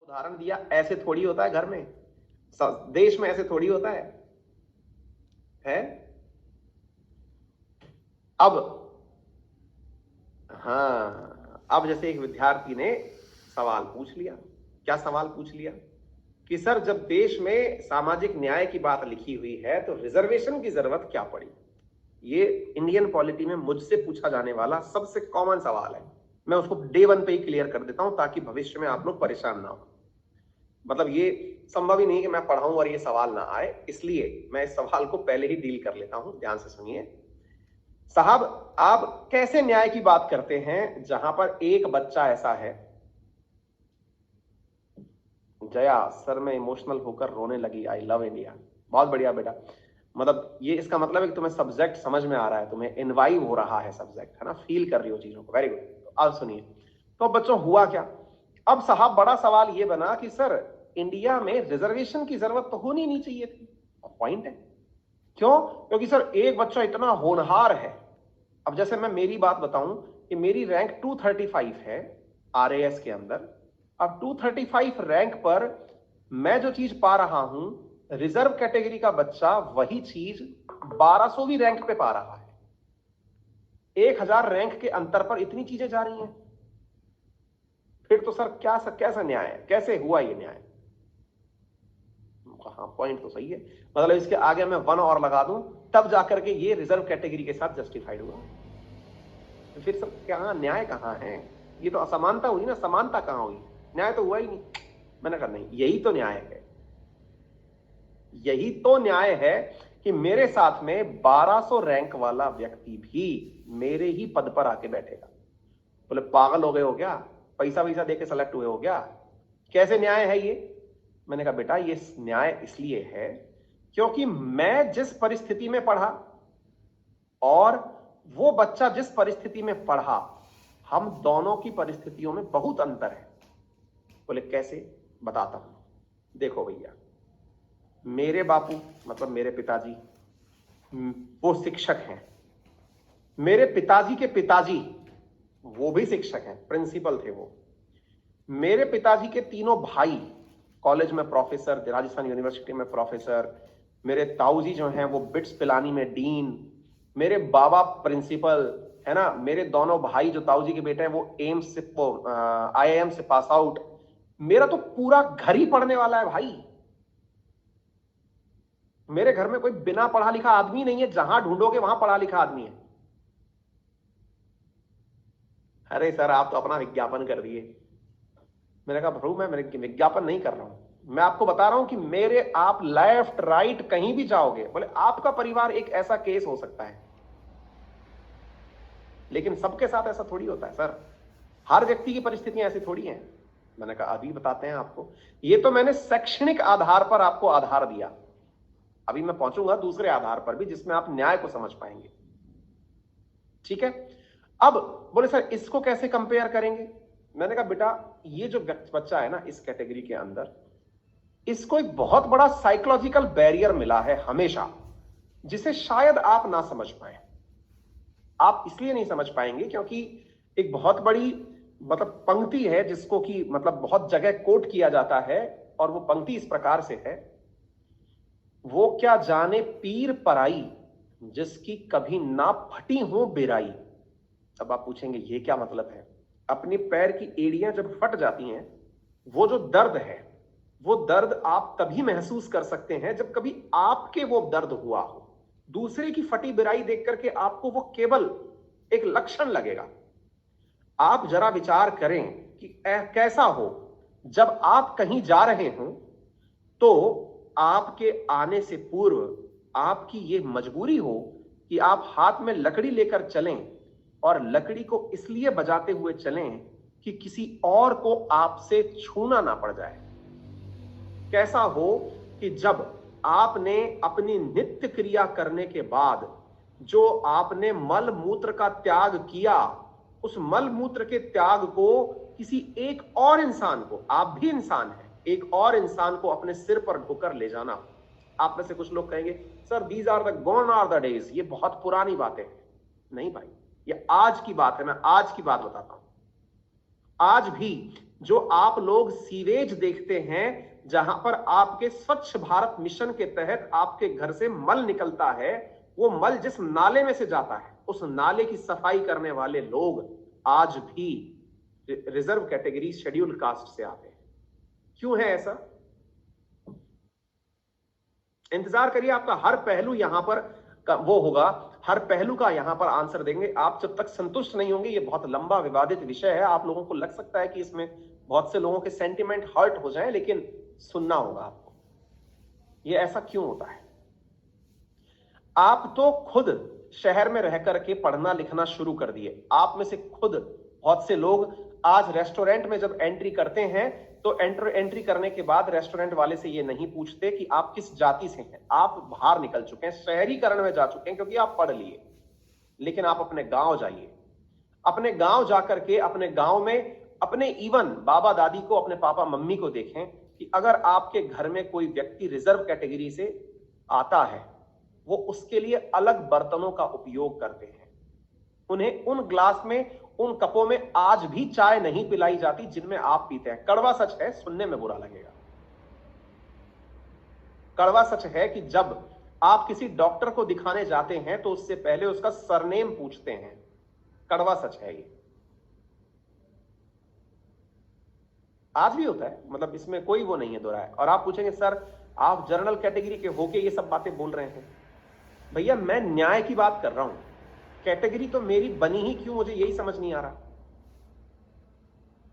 उदाहरण दिया, ऐसे थोड़ी होता है घर में, देश में ऐसे थोड़ी होता है? अब हाँ, अब जैसे एक विद्यार्थी ने सवाल पूछ लिया। क्या सवाल पूछ लिया? कि सर, जब देश में सामाजिक न्याय की बात लिखी हुई है तो रिजर्वेशन की जरूरत क्या पड़ी? ये इंडियन पॉलिटी में मुझसे पूछा जाने वाला सबसे कॉमन सवाल है। मैं उसको डे वन पे ही क्लियर कर देता हूं ताकि भविष्य में आप लोग परेशान ना हो। मतलब ये संभव ही नहीं कि मैं पढ़ाऊं और ये सवाल ना आए, इसलिए मैं इस सवाल को पहले ही डील कर लेता हूं। ध्यान से सुनिए साहब, आप कैसे न्याय की बात करते हैं जहां पर एक बच्चा ऐसा है। जया, सर मैं इमोशनल होकर रोने लगी, आई लव इंडिया। बहुत बढ़िया बेटा। मतलब ये इसका मतलब है कि तुम्हें सब्जेक्ट समझ में आ रहा है, तुम्हें इनवाइव हो रहा है सब्जेक्ट, है ना, फील कर रही हो चीजों को। Very good. तो अब सुनिए, तो बच्चों हुआ क्या? अब साहब बड़ा सवाल ये बना कि सर, इंडिया में रिजर्वेशन की जरूरत तो होनी नहीं चाहिए थी। पॉइंट है। क्यों? क्योंकि सर एक बच्चा इतना होनहार है। अब जैसे मैं मेरी बात बताऊं कि मेरी रैंक 235 है आरएएस के अंदर। अब 235 रैंक पर मैं जो चीज पा रहा हूं, रिजर्व कैटेगरी का बच्चा वही चीज 1200वीं रैंक पे पा रहा है। 1000 रैंक के अंतर पर इतनी चीजें जा रही हैं। फिर तो सर कैसा न्याय है? कैसे हुआ ये न्याय? हाँ, पॉइंट तो सही है। मतलब इसके आगे मैं वन और लगा दूं तब जाकर के ये रिजर्व कैटेगरी के साथ जस्टिफाइड हुआ। तो फिर सब क्या न्याय कहां है? ये तो असमानता हुई ना, समानता कहां हुई? न्याय तो हुआ ही नहीं। मैंने कहा नहीं, यही तो न्याय है। यही तो न्याय है कि मेरे साथ में 1200 रैंक वाला व्यक्ति भी मेरे ही पद पर आके बैठेगा। बोले पागल हो गए हो क्या? पैसा वैसा देके सेलेक्ट हुए हो क्या? कैसे न्याय है ये? मैंने कहा बेटा, ये न्याय इसलिए है क्योंकि मैं जिस परिस्थिति में पढ़ा और वो बच्चा जिस परिस्थिति में पढ़ा, हम दोनों की परिस्थितियों में बहुत अंतर है। बोले कैसे? बताता हूं। देखो भैया, मेरे बापू मतलब मेरे पिताजी वो शिक्षक हैं। मेरे पिताजी के पिताजी वो भी शिक्षक हैं, प्रिंसिपल थे वो। मेरे पिताजी के तीनों भाई कॉलेज में प्रोफेसर, राजस्थान यूनिवर्सिटी में प्रोफेसर। मेरे ताऊजी जो हैं वो बिट्स पिलानी में डीन। मेरे बाबा प्रिंसिपल, है ना। मेरे दोनों भाई जो ताऊजी के बेटे हैं वो एम्स से, वो आईआईएम से पास आउट। मेरा तो पूरा घर ही पढ़ने वाला है भाई। मेरे घर में कोई बिना पढ़ा लिखा आदमी नहीं है, जहां ढूंढोगे वहां पढ़ा लिखा आदमी है। अरे सर, आप तो अपना विज्ञापन कर दिए। मैंने कहा प्रभु, मैं मेरे विज्ञापन नहीं कर रहा हूं, मैं आपको बता रहा हूं कि मेरे आप लेफ्ट राइट कहीं भी जाओगे, बोले आपका परिवार एक ऐसा केस हो सकता है, लेकिन सबके साथ ऐसा थोड़ी होता है सर। हर व्यक्ति की परिस्थितियां ऐसी थोड़ी हैं। मैंने कहा अभी बताते हैं आपको। ये तो मैंने शैक्षणिक आधार पर आपको आधार दिया, अभी मैं पहुंचूंगा दूसरे आधार पर भी जिसमें आप न्याय को समझ पाएंगे। ठीक है। अब बोले सर इसको कैसे कंपेयर करेंगे? मैंने कहा बेटा, ये जो बच्चा है ना इस कैटेगरी के अंदर, इसको एक बहुत बड़ा साइकोलॉजिकल बैरियर मिला है हमेशा, जिसे शायद आप ना समझ पाए। आप इसलिए नहीं समझ पाएंगे क्योंकि एक बहुत बड़ी मतलब पंक्ति है जिसको कि मतलब बहुत जगह कोट किया जाता है, और वो पंक्ति इस प्रकार से है, वो क्या जाने पीर पराई, जिसकी कभी ना फटी हो बेराई। अब आप पूछेंगे ये क्या मतलब है? अपने पैर की एड़ियां जब फट जाती हैं, वो जो दर्द है, वो दर्द आप तभी महसूस कर सकते हैं जब कभी आपके वो दर्द हुआ हो। दूसरे की फटी बिराई देख करके आपको वो केवल एक लक्षण लगेगा। आप जरा विचार करें कि कैसा हो जब आप कहीं जा रहे हो तो आपके आने से पूर्व आपकी ये मजबूरी हो कि आप हाथ में लकड़ी लेकर चलें, और लकड़ी को इसलिए बजाते हुए चलें कि किसी और को आपसे छूना ना पड़ जाए। कैसा हो कि जब आपने अपनी नित्य क्रिया करने के बाद जो आपने मल मूत्र का त्याग किया, उस मल मूत्र के त्याग को किसी एक और इंसान को, आप भी इंसान हैं, एक और इंसान को अपने सिर पर ढोकर ले जाना। आप में से कुछ लोग कहेंगे sir these are the gone are the days, ये बहुत पुरानी बातें हैं। नहीं भाई, ये आज की बात है। मैं आज की बात बताता हूं। आज भी जो आप लोग सीवेज देखते हैं, जहां पर आपके स्वच्छ भारत मिशन के तहत आपके घर से मल निकलता है, वो मल जिस नाले में से जाता है, उस नाले की सफाई करने वाले लोग आज भी रिजर्व कैटेगरी शेड्यूल्ड कास्ट से आते हैं। क्यों है ऐसा? इंतजार करिए, आपका हर पहलू यहां पर वो होगा, हर पहलू का यहां पर आंसर देंगे। आप जब तक संतुष्ट नहीं होंगे, ये बहुत लंबा विवादित विषय है, आप लोगों को लग सकता है कि इसमें बहुत से लोगों के सेंटिमेंट हर्ट हो जाएं, लेकिन सुनना होगा आपको, ये ऐसा क्यों होता है। आप तो खुद शहर में रह करके पढ़ना लिखना शुरू कर दिए, आप में से खुद बहुत से लोग आज रेस्टोरेंट में जब एंट्री करते हैं तो एंट्री करने के बाद रेस्टोरेंट वाले से ये नहीं पूछते कि आप किस जाति से हैं, आप बाहर निकल चुके हैं, शहरीकरण में जा चुके हैं क्योंकि आप पढ़ लिए। लेकिन आप अपने गांव जाइए, अपने गांव जाकर के अपने गांव में अपने इवन बाबा दादी को, अपने पापा मम्मी को देखें कि अगर आपके घर में कोई व्यक्ति रिजर्व कैटेगरी से आता है, वो उसके लिए अलग बर्तनों का उपयोग करते हैं, उन्हें उन ग्लास में, उन कपों में आज भी चाय नहीं पिलाई जाती जिनमें आप पीते हैं। कड़वा सच है, सुनने में बुरा लगेगा, कड़वा सच है कि जब आप किसी डॉक्टर को दिखाने जाते हैं तो उससे पहले उसका सरनेम पूछते हैं, कड़वा सच है ये, आज भी होता है, मतलब इसमें कोई वो नहीं है दोहरा है। और आप पूछेंगे सर आप जनरल कैटेगरी के होके ये सब बातें बोल रहे हैं। भैया मैं न्याय की बात कर रहा हूं, कैटेगरी तो मेरी बनी ही क्यों, मुझे यही समझ नहीं आ रहा।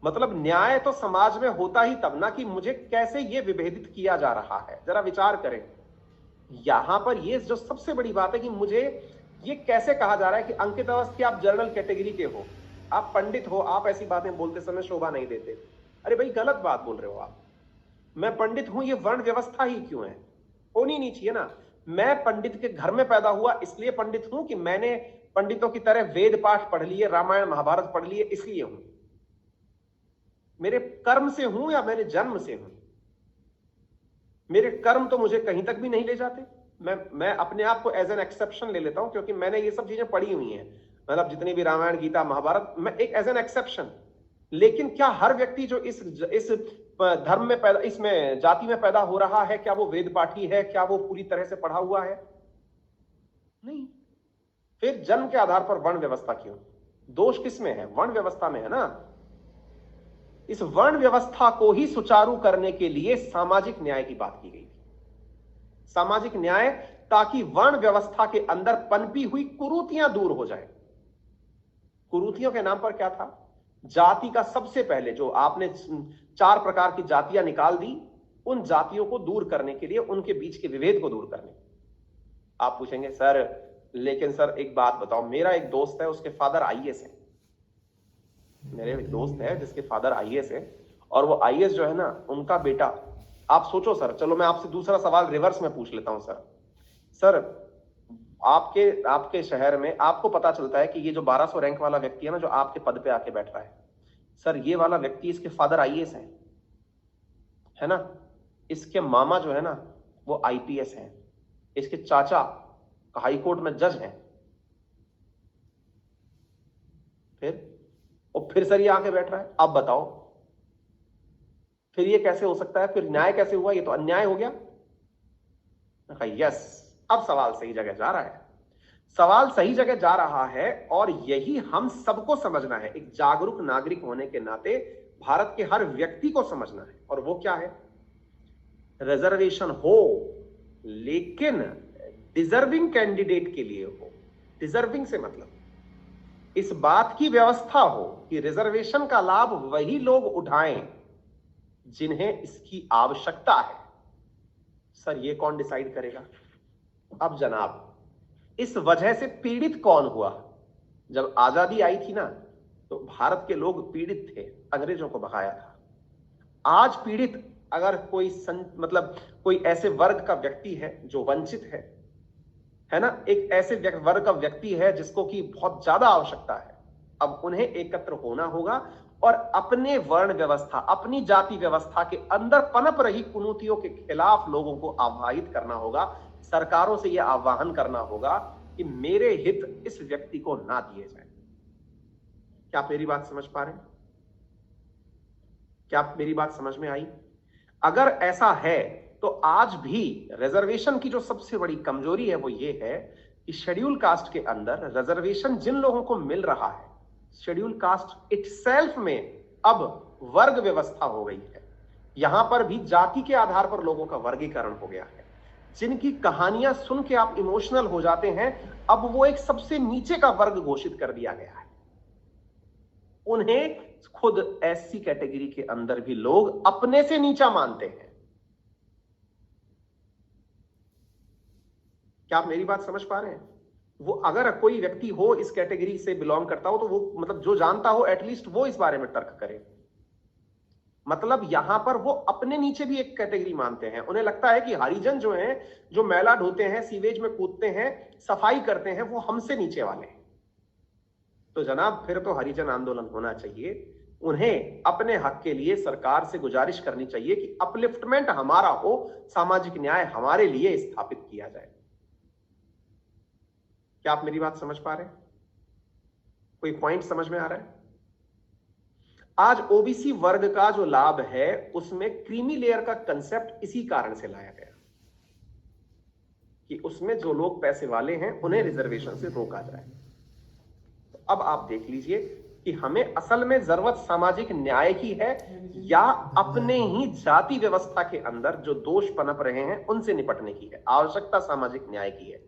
मतलब न्याय तो समाज में होता ही तब ना कि मुझे कैसे ये विभेदित किया जा रहा है। जरा विचार करें, यहां पर ये जो सबसे बड़ी बात है कि मुझे ये कैसे कहा जा रहा है कि अंकित अवस्थी आप जनरल कैटेगरी के हो, आप पंडित हो, आप ऐसी बातें बोलते समय शोभा नहीं देते। अरे भाई गलत बात बोल रहे हो आप, मैं पंडित हूं, ये वर्ण व्यवस्था ही क्यों है, होनी नहीं चाहिए ना। मैं पंडित के घर में पैदा हुआ इसलिए पंडित हूं कि मैंने पंडितों की तरह वेद पाठ पढ़ लिए, रामायण महाभारत पढ़ लिए, इसलिए हूं। मेरे कर्म से हूं या मेरे जन्म से हूं? मेरे कर्म तो मुझे कहीं तक भी नहीं ले जाते। मैं अपने आप को एज एन एक्सेप्शन ले लेता हूं क्योंकि मैंने ये सब चीजें पढ़ी हुई हैं, मतलब जितनी भी रामायण गीता महाभारत, मैं एक एज एन एक्सेप्शन। लेकिन क्या हर व्यक्ति जो इस धर्म में पैदा, इसमें जाति में पैदा हो रहा है, क्या वो वेद पाठी है, क्या वो पूरी तरह से पढ़ा हुआ है? नहीं। फिर जन्म के आधार पर वर्ण व्यवस्था क्यों? दोष किसमें है? वर्ण व्यवस्था में है ना। इस वर्ण व्यवस्था को ही सुचारू करने के लिए सामाजिक न्याय की बात की गई थी। सामाजिक न्याय ताकि वर्ण व्यवस्था के अंदर पनपी हुई कुरीतियां दूर हो जाए। कुरीतियों के नाम पर क्या था? जाति का सबसे पहले जो आपने 4 प्रकार की जातियां निकाल दी, उन जातियों को दूर करने के लिए, उनके बीच के विभेद को दूर करने। आप पूछेंगे सर लेकिन सर एक बात बताओ, मेरा एक दोस्त है, उसके फादर आईएएस है, मेरे एक दोस्त है जिसके फादर आईएएस है, और वो आईएएस जो है ना, उनका बेटा, आप सोचो सर, चलो मैं आपसे दूसरा सवाल रिवर्स में पूछ लेता हूं सर आपके शहर में आपको पता चलता है कि ये जो 1200 रैंक वाला व्यक्ति है ना, जो आपके पद पे आके बैठ रहा है, सर ये वाला व्यक्ति, इसके फादर आईएएस है ना, इसके मामा जो है ना वो आईपीएस है, इसके चाचा हाई कोर्ट में जज हैं, फिर सर ये आके बैठ रहा है। अब बताओ फिर ये कैसे हो सकता है? फिर न्याय कैसे हुआ? ये तो अन्याय हो गया। यस, अब सवाल सही जगह जा रहा है, सवाल सही जगह जा रहा है, और यही हम सबको समझना है। एक जागरूक नागरिक होने के नाते भारत के हर व्यक्ति को समझना है, और वो क्या है? रिजर्वेशन हो लेकिन डिजर्विंग कैंडिडेट के लिए हो। डिजर्विंग से मतलब इस बात की व्यवस्था हो कि रिजर्वेशन का लाभ वही लोग उठाएं जिन्हें इसकी आवश्यकता है। सर ये कौन डिसाइड करेगा? अब जनाब, इस वजह से पीड़ित कौन हुआ? जब आजादी आई थी ना, तो भारत के लोग पीड़ित थे, अंग्रेजों को भगाया था। आज पीड़ित अगर कोई मतलब कोई ऐसे वर्ग का व्यक्ति है जो वंचित है ना, एक ऐसे वर्ग का व्यक्ति है जिसको की बहुत ज्यादा आवश्यकता है, अब उन्हें एकत्र होना होगा और अपने वर्ण व्यवस्था, अपनी जाति व्यवस्था के अंदर पनप रही कुनीतियों के खिलाफ लोगों को आवाहित करना होगा। सरकारों से यह आह्वान करना होगा कि मेरे हित इस व्यक्ति को ना दिए जाए। क्या आप मेरी बात समझ पा रहे हैं? क्या आप मेरी बात समझ में आई? अगर ऐसा है तो आज भी रिजर्वेशन की जो सबसे बड़ी कमजोरी है वो ये है कि शेड्यूल कास्ट के अंदर रिजर्वेशन जिन लोगों को मिल रहा है, शेड्यूल कास्ट इटसेल्फ में अब वर्ग व्यवस्था हो गई है। यहां पर भी जाति के आधार पर लोगों का वर्गीकरण हो गया है। जिनकी कहानियां सुन के आप इमोशनल हो जाते हैं, अब वो एक सबसे नीचे का वर्ग घोषित कर दिया गया है। उन्हें खुद एससी कैटेगरी के अंदर भी लोग अपने से नीचा मानते हैं। क्या आप मेरी बात समझ पा रहे हैं? वो अगर कोई व्यक्ति हो इस कैटेगरी से बिलोंग करता हो तो वो मतलब जो जानता हो एटलीस्ट वो इस बारे में तर्क करे। मतलब यहां पर वो अपने नीचे भी एक कैटेगरी मानते हैं। उन्हें लगता है कि हरिजन जो हैं, जो मैला ढोते हैं, सीवेज में कूदते हैं, सफाई करते हैं, वो हमसे नीचे वाले हैं। तो जनाब फिर तो हरिजन आंदोलन होना चाहिए। उन्हें अपने हक के लिए सरकार से गुजारिश करनी चाहिए कि अपलिफ्टमेंट हमारा हो, सामाजिक न्याय हमारे लिए स्थापित किया जाए। क्या आप मेरी बात समझ पा रहे हैं? कोई पॉइंट समझ में आ रहा है? आज ओबीसी वर्ग का जो लाभ है उसमें क्रीमी लेयर का कंसेप्ट इसी कारण से लाया गया कि उसमें जो लोग पैसे वाले हैं उन्हें रिजर्वेशन से रोका जाए। तो अब आप देख लीजिए कि हमें असल में जरूरत सामाजिक न्याय की है या अपने ही जाति व्यवस्था के अंदर जो दोष पनप रहे हैं उनसे निपटने की है। आवश्यकता सामाजिक न्याय की है।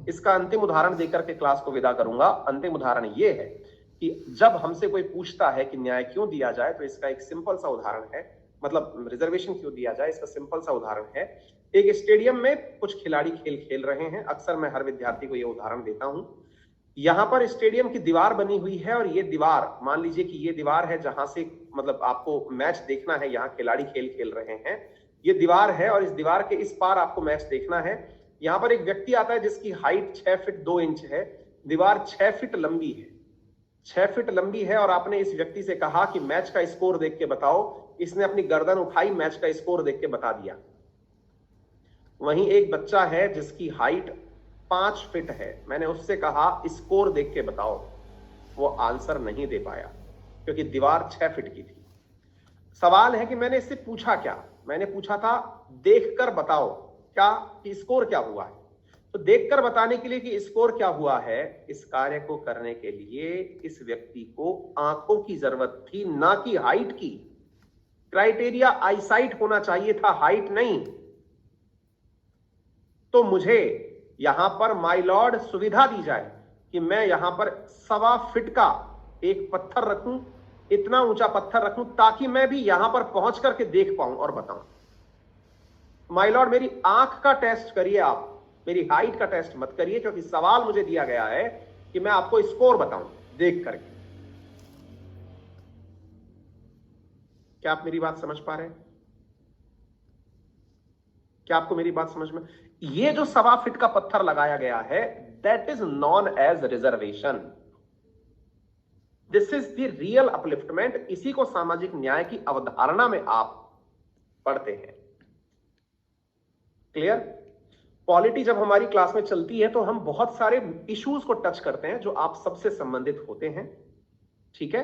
इसका अंतिम उदाहरण देकर के क्लास को विदा करूंगा। अंतिम उदाहरण यह है कि जब हमसे कोई पूछता है कि न्याय क्यों दिया जाए, तो इसका एक सिंपल सा उदाहरण है, मतलब रिजर्वेशन क्यों दिया जाए, इसका सिंपल सा उदाहरण है। एक स्टेडियम में कुछ खिलाड़ी खेल खेल रहे हैं। अक्सर मैं हर विद्यार्थी को यह उदाहरण देता हूं। यहां पर स्टेडियम की दीवार बनी हुई है और ये दीवार, मान लीजिए कि ये दीवार है जहां से मतलब आपको मैच देखना है। यहाँ खिलाड़ी खेल खेल रहे हैं, ये दीवार है और इस दीवार के इस पार आपको मैच देखना है। यहां पर एक व्यक्ति आता है जिसकी हाइट 6 फीट 2 इंच है। दीवार 6 फीट लंबी है, 6 फीट लंबी है और आपने इस व्यक्ति से कहा कि मैच का स्कोर देख के बताओ। इसने अपनी गर्दन उठाई, मैच का स्कोर देख के बता दिया। वहीं एक बच्चा है जिसकी हाइट 5 फीट है। मैंने उससे कहा स्कोर देख के बताओ, वो आंसर नहीं दे पाया क्योंकि दीवार 6 फीट की थी। सवाल है कि मैंने इससे पूछा क्या? मैंने पूछा था देखकर बताओ क्या कि स्कोर क्या हुआ है। तो देखकर बताने के लिए कि स्कोर क्या हुआ है, इस कार्य को करने के लिए इस व्यक्ति को आंखों की जरूरत थी, ना कि हाइट की। क्राइटेरिया आईसाइट होना चाहिए था, हाइट नहीं। तो मुझे यहां पर माय लॉर्ड सुविधा दी जाए कि मैं यहां पर 1.25 फीट का एक पत्थर रखूं, इतना ऊंचा पत्थर रखूं ताकि मैं भी यहां पर पहुंच करके देख पाऊं और बताऊं। माय लॉर्ड मेरी आंख का टेस्ट करिए आप, मेरी हाइट का टेस्ट मत करिए, क्योंकि सवाल मुझे दिया गया है कि मैं आपको स्कोर बताऊं देख करके। क्या आप मेरी बात समझ पा रहे हैं? क्या आपको मेरी बात समझ में? ये जो 1.25 फीट का पत्थर लगाया गया है, that is non age reservation. This is the real upliftment. इसी को सामाजिक न्याय की अवधारणा में आप पढ़ते हैं। क्लियर? पॉलिटी जब हमारी क्लास में चलती है तो हम बहुत सारे इश्यूज को टच करते हैं जो आप सबसे संबंधित होते हैं। ठीक है?